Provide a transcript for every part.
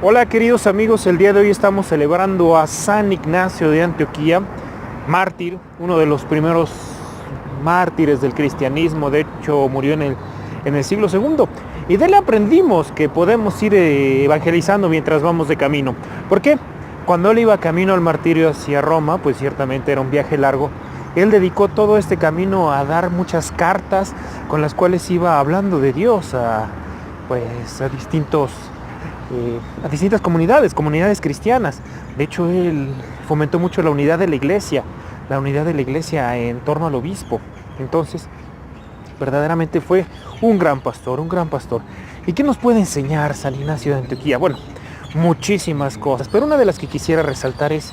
Hola queridos amigos, el día de hoy estamos celebrando a San Ignacio de Antioquía, mártir, uno de los primeros mártires del cristianismo. De hecho murió en el siglo II, y de él aprendimos que podemos ir evangelizando mientras vamos de camino. ¿Por qué? Cuando él iba camino al martirio hacia Roma, pues ciertamente era un viaje largo, él dedicó todo este camino a dar muchas cartas con las cuales iba hablando de Dios a distintas comunidades cristianas. De hecho, él fomentó mucho la unidad de la iglesia en torno al obispo. Entonces, verdaderamente fue un gran pastor. ¿Y qué nos puede enseñar San Ignacio de Antioquía? Bueno, muchísimas cosas, pero una de las que quisiera resaltar es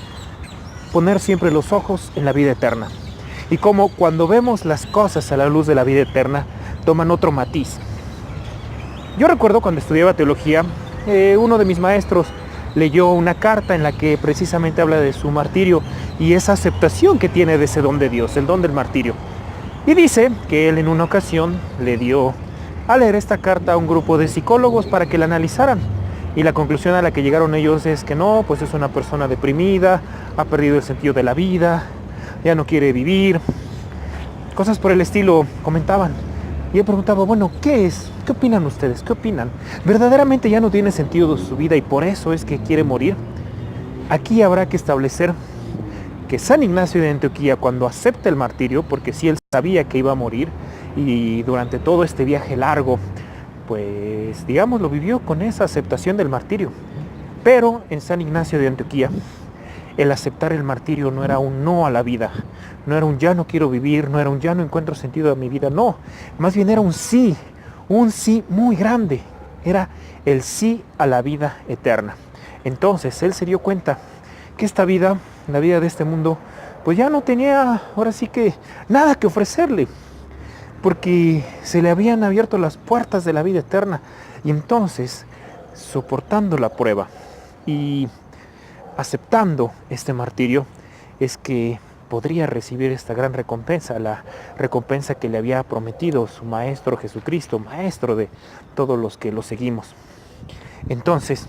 poner siempre los ojos en la vida eterna. Y como cuando vemos las cosas a la luz de la vida eterna, toman otro matiz. Yo recuerdo cuando estudiaba teología, uno de mis maestros leyó una carta en la que precisamente habla de su martirio y esa aceptación que tiene de ese don de Dios, el don del martirio. Y dice que él en una ocasión le dio a leer esta carta a un grupo de psicólogos para que la analizaran. Y la conclusión a la que llegaron ellos es que no, pues es una persona deprimida, ha perdido el sentido de la vida, ya no quiere vivir, cosas por el estilo comentaban. Y yo preguntaba, bueno, ¿qué es? ¿Qué opinan ustedes? ¿Qué opinan? ¿Verdaderamente ya no tiene sentido su vida y por eso es que quiere morir? Aquí habrá que establecer que San Ignacio de Antioquía, cuando acepta el martirio, porque sí él sabía que iba a morir, y durante todo este viaje largo, pues digamos, lo vivió con esa aceptación del martirio. Pero en San Ignacio de Antioquía, el aceptar el martirio no era un no a la vida, no era un ya no quiero vivir, no era un ya no encuentro sentido a mi vida, no, más bien era un sí muy grande, era el sí a la vida eterna. Entonces él se dio cuenta que esta vida, la vida de este mundo, pues ya no tenía ahora sí que nada que ofrecerle, porque se le habían abierto las puertas de la vida eterna. Y entonces, soportando la prueba y aceptando este martirio, es que podría recibir esta gran recompensa, la recompensa que le había prometido su maestro Jesucristo, maestro de todos los que lo seguimos. Entonces,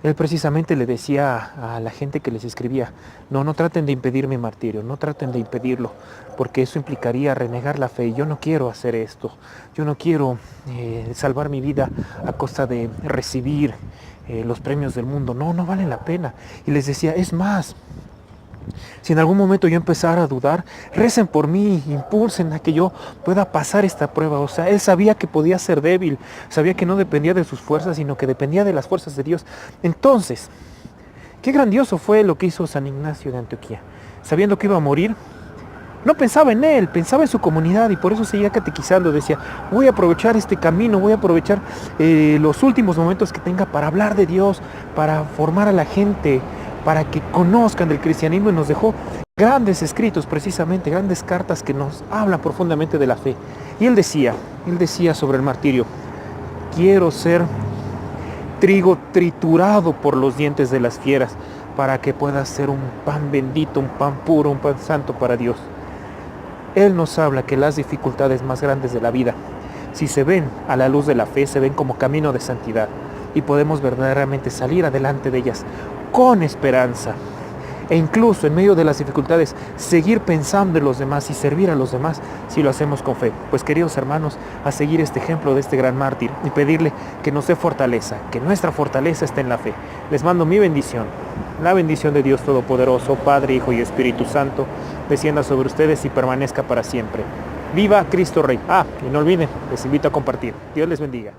él precisamente le decía a la gente que les escribía, no traten de impedir mi martirio, no traten de impedirlo, porque eso implicaría renegar la fe, y yo no quiero hacer esto, yo no quiero salvar mi vida a costa de recibir los premios del mundo, no vale la pena. Y les decía, es más, si en algún momento yo empezara a dudar, recen por mí, impulsen a que yo pueda pasar esta prueba. O sea, él sabía que podía ser débil, sabía que no dependía de sus fuerzas, sino que dependía de las fuerzas de Dios. Entonces, qué grandioso fue lo que hizo San Ignacio de Antioquía. Sabiendo que iba a morir, no pensaba en él, pensaba en su comunidad, y por eso seguía catequizando. Decía, voy a aprovechar este camino, voy a aprovechar los últimos momentos que tenga para hablar de Dios, para formar a la gente, para que conozcan del cristianismo, y nos dejó grandes escritos, precisamente, grandes cartas que nos hablan profundamente de la fe. Y él decía sobre el martirio, quiero ser trigo triturado por los dientes de las fieras, para que pueda ser un pan bendito, un pan puro, un pan santo para Dios. Él nos habla que las dificultades más grandes de la vida, si se ven a la luz de la fe, se ven como camino de santidad, y podemos verdaderamente salir adelante de ellas con esperanza, e incluso en medio de las dificultades seguir pensando en los demás y servir a los demás si lo hacemos con fe. Pues queridos hermanos, a seguir este ejemplo de este gran mártir y pedirle que nos dé fortaleza, que nuestra fortaleza esté en la fe. Les mando mi bendición, la bendición de Dios Todopoderoso, Padre, Hijo y Espíritu Santo, descienda sobre ustedes y permanezca para siempre. ¡Viva Cristo Rey! Y no olviden, les invito a compartir. Dios les bendiga.